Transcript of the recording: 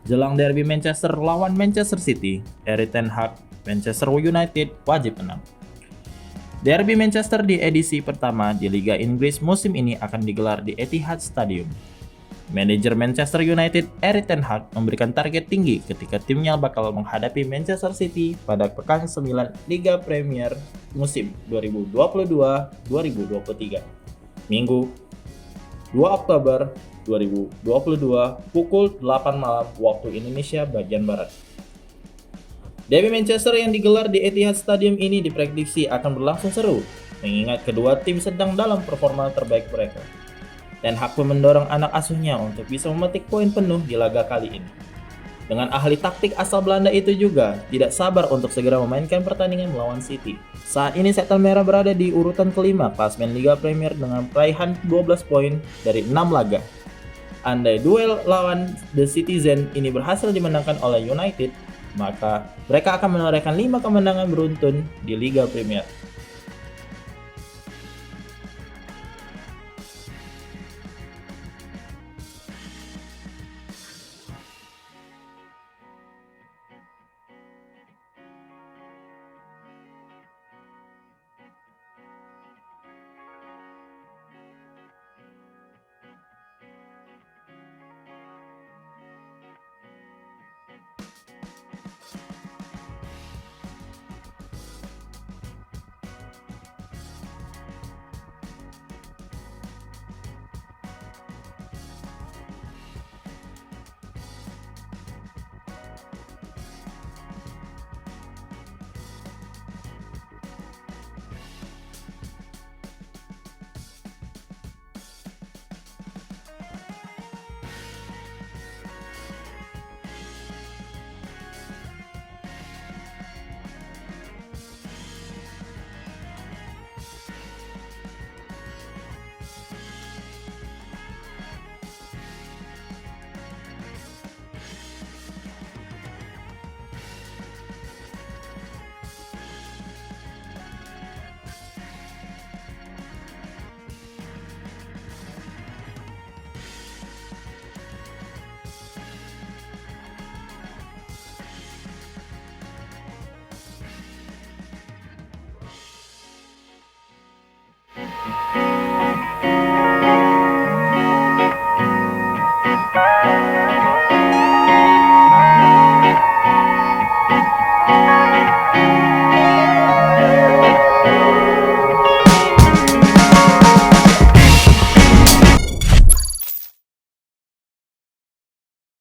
Jelang derby Manchester lawan Manchester City, Erik ten Hag, Manchester United wajib menang. Derby Manchester di edisi pertama di Liga Inggris musim ini akan digelar di Etihad Stadium. Manajer Manchester United, Erik ten Hag, memberikan target tinggi ketika timnya bakal menghadapi Manchester City pada pekan 9 Liga Premier musim 2022-2023. Minggu, 2 Oktober 2022 pukul 8 malam waktu Indonesia bagian Barat. Derby Manchester yang digelar di Etihad Stadium ini diprediksi akan berlangsung seru, mengingat kedua tim sedang dalam performa terbaik mereka. Ten Hag pun mendorong anak asuhnya untuk bisa memetik poin penuh di laga kali ini. Dengan ahli taktik asal Belanda itu juga tidak sabar untuk segera memainkan pertandingan melawan City. Saat ini Setan Merah berada di urutan kelima klasemen Liga Premier dengan peraihan 12 poin dari 6 laga. Andai duel lawan The Citizen ini berhasil dimenangkan oleh United, maka mereka akan menorehkan 5 kemenangan beruntun di Liga Premier.